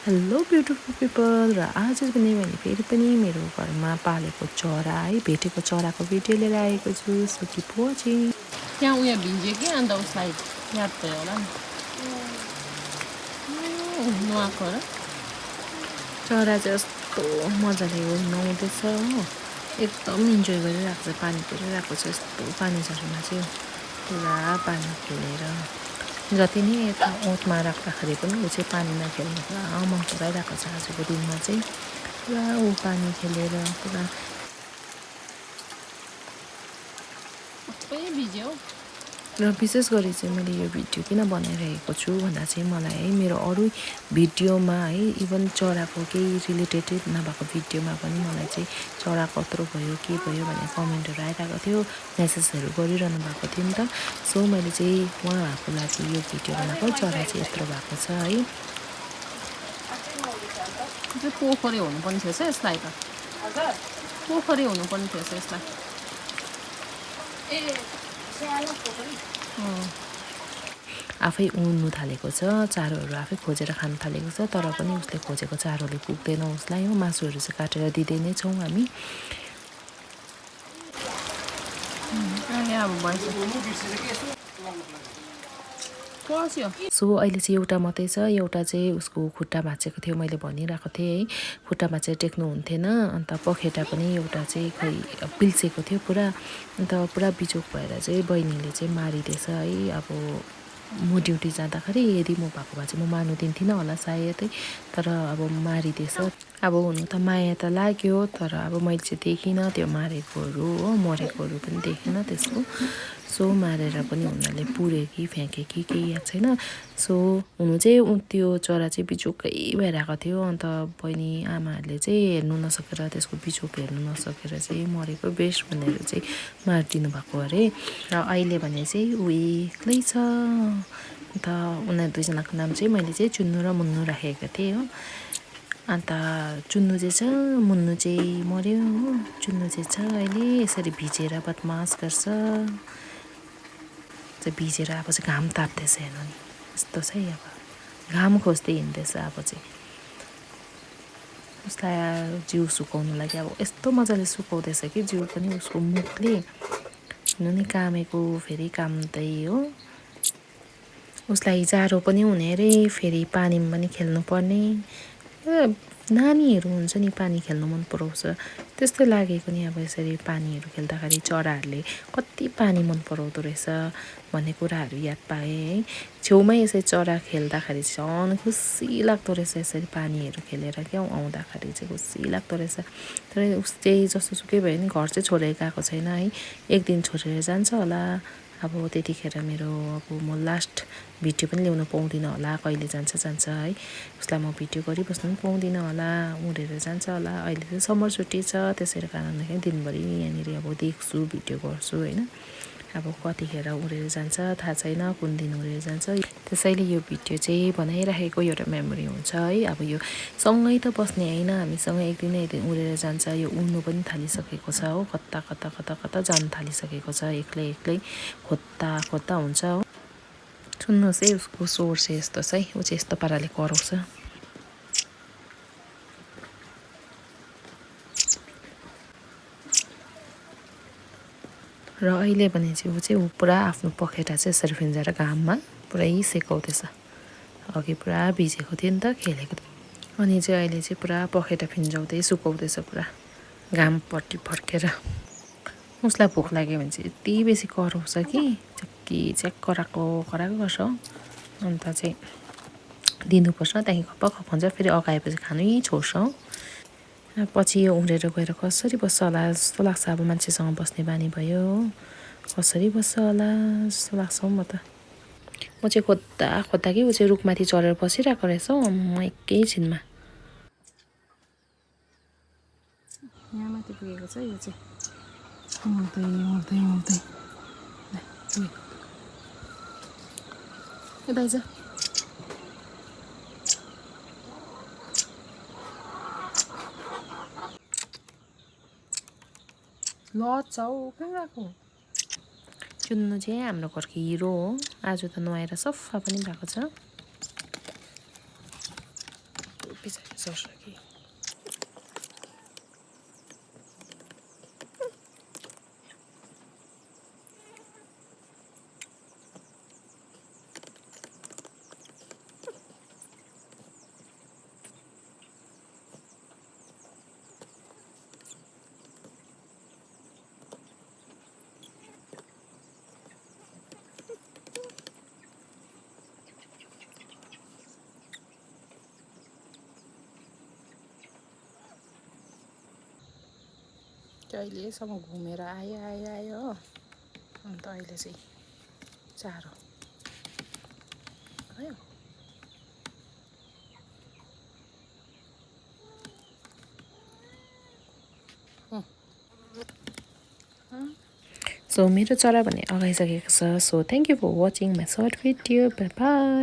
Hello beautiful people र आज पनि मैले फेरि पनि मेरो घरमा पालेको चरा है भेटेको चराको भिडियो लिएर आएको छु। So keep watching. त्यहाँ उयो भिज्यो कि अन्त उसलाई याद भयो होला नि नुहाएको र चरा चाहिँ यस्तो मजाले नुहाउँदैछ हो, एकदम इन्जोय गरिरहेको छ, पानी खेलिरहेको छ। यस्तो पानी झरीमा चाहिँ पुरा पानी खेलेर जति नै यता ओतमा राख्दाखेरि पनि ऊ चाहिँ पानीमा खेल्नु पुरा मन पराइरहेको छ। आजको दिनमा चाहिँ पुरा ऊ पानी खेलेर पुरा सबै भिज्यो र विशेष गरी चाहिँ मैले यो भिडियो किन बनाइरहेको छु भन्दा चाहिँ मलाई है मेरो अरू भिडियोमा है इभन चराको केही रिलेटेड नभएको भिडियोमा पनि मलाई चाहिँ चरा कत्रो भयो के भयो भन्ने कमेन्टहरू आइरहेको थियो, मेसेजहरू गरिरहनु भएको थियो नि त। सो मैले चाहिँ उहाँहरूको लागि यो भिडियो बनाएको। चरा चाहिँ यत्रो भएको छ है, पोखरी हुनुपर्ने थिएछ यसलाई त, पोखरी हुनुपर्ने थिएछ यसलाई। आफै उड्नु थालेको छ, चारोहरू आफै खोजेर खान थालेको छ। तर पनि उसले खोजेको चारोले पुग्दैन उसलाई हो। मासुहरू चाहिँ काटेर दिँदै नै छौँ हामी। सो अहिले चाहिँ एउटा मात्रै छ, एउटा चाहिँ उसको खुट्टा भाँचेको थियो, मैले भनिरहेको थिएँ है, खुट्टा भाँचेर टेक्नु हुन्थेन। अन्त पखेटा पनि एउटा चाहिँ खै पिल्सेको थियो पुरा, अन्त पुरा बिजोक भएर चाहिँ बहिनीले चाहिँ मारिदिएछ है। अब म ड्युटी जाँदाखेरि यदि म भएको भए चाहिँ म मार्नु दिन्थिनँ होला सायदै, तर अब मारिदिएछ। अब हुनु त माया त लाग्यो, तर अब मैले चाहिँ देखिनँ त्यो मारेकोहरू हो, मरेकोहरू पनि देखिनँ त्यसको। सो मारेर पनि उनीहरूले पुऱ्यो कि फ्याँके कि केही याद छैन। सो हुनु चाहिँ त्यो चरा चाहिँ बिचोकै भइरहेको थियो। अन्त बहिनी आमाहरूले चाहिँ हेर्नु नसकेर, त्यसको बिचोक हेर्नु नसकेर चाहिँ मरेको बेस्ट भनेर चाहिँ मारिदिनु भएको अरे। र अहिले भने चाहिँ ऊ एक्लै छ। अन्त उनीहरू दुईजनाको नाम चाहिँ मैले चाहिँ चुन्नु र मुन्नु राखेको थिएँ हो। अन्त चुन्नु चाहिँ छ, मुन्नु चाहिँ मऱ्यो हो। चुन्नु चाहिँ छ अहिले यसरी भिजेर बदमास गर्छ, चाहिँ भिजेर अब चाहिँ घाम ताप्दैछ हेर्नु नि, यस्तो छ है। अब घाम खोज्दै हिँड्दैछ अब चाहिँ उसलाई जिउ सुकाउनु लागि। अब यस्तो मजाले सुकाउँदैछ कि जिउ पनि उसको मुखले, हेर्नु नि कामेको फेरि काम्दै हो। उसलाई जाडो पनि हुने अरे, फेरि पानीमा पनि खेल्नुपर्ने। नानीहरू हुन्छ नि पानी खेल्नु मन पराउँछ, त्यस्तै लागेको नि। अब यसरी पानीहरू खेल्दाखेरि चराहरूले कति पानी मन पराउँदो रहेछ भन्ने कुराहरू याद पाएँ है। छेउमै यसरी चरा खेल्दाखेरि झन् खुसी लाग्दो रहेछ, यसरी पानीहरू खेलेर क्या आउँदाखेरि चाहिँ खुसी लाग्दो रहेछ। तर उस चाहिँ जस्तोसुकै भयो नि घर चाहिँ छोडेर गएको छैन है, एक दिन छोडेर जान्छ होला। अब त्यतिखेर मेरो अब म लास्ट भिडियो पनि ल्याउनु पाउँदिनँ होला, कहिले जान्छ है। उसलाई म भिडियो गरिबस्नु पनि पाउँदिनँ होला, उडेर जान्छ होला। अहिले चाहिँ समर छुट्टी छ, त्यसै कारणले दिनभरि यहाँनिर अब देख्छु, भिडियो गर्छु होइन। अब कतिखेर उडेर जान्छ थाहा छैन, कुन दिन उडेर जान्छ। त्यसैले यो भिडियो चाहिँ बनाइराखेको एउटा मेमोरी हुन्छ है। अब यो सँगै त बस्ने होइन, हामीसँग एक दिन उडेर जान्छ। यो उड्नु पनि थालिसकेको छ हो, कता कता कता कता जानु थालिसकेको छ, एक्लै एक्लै खोज्दा खोज्दा हुन्छ हो। सुन्नुहोस् है, उसको स्वर चाहिँ यस्तो छ है, ऊ चाहिँ यस्तो पाराले कराउँछ। र अहिले भने चाहिँ ऊ पुरा आफ्नो पखेटा चाहिँ यसरी फिन्जाएर घाममा पुरै सेकाउँदैछ। अघि पुरा भिजेको थियो नि त, खेलेको थियो। अनि चाहिँ अहिले चाहिँ पुरा पखेटा फिन्जाउँदै सुकाउँदैछ पुरा घामपट्टि फर्केर। उसलाई भोक लाग्यो भने चाहिँ यति बेसी कराउँछ कि च्याक कराएको गर्छ। अन्त चाहिँ दिनुपर्छ, त्यहाँदेखि खप्प खपाउँछ, फेरि अगाएपछि खानै छोड्छ हो। पछि यो उडेर गएर कसरी बस्छ होला जस्तो लाग्छ। अब मान्छेसँग बस्ने बानी भयो हो, कसरी बस्छ होला जस्तो लाग्छ हौ। म चाहिँ खोज्दा खोज्दा कि ऊ चाहिँ रुखमाथि चढेर बसिरहेको रहेछ हौ म एकैछिनमा। यहाँ माथि पुगेको छ यो चाहिँ, उड्दै उड्दै उड्दै यता आइज। लजाउ कहाँ गएको? चुन्नु चाहिँ हाम्रो घरको हिरो हो। आज त नुहाएर सफा पनि भएको छ। पछाडि सर्छ कि अहिलेसम्म घुमेर आयो हो अन्त अहिले चाहिँ चारो आयो सो मेरो चरा भने अगाइसकेको छ so thank you for watching my short video bye by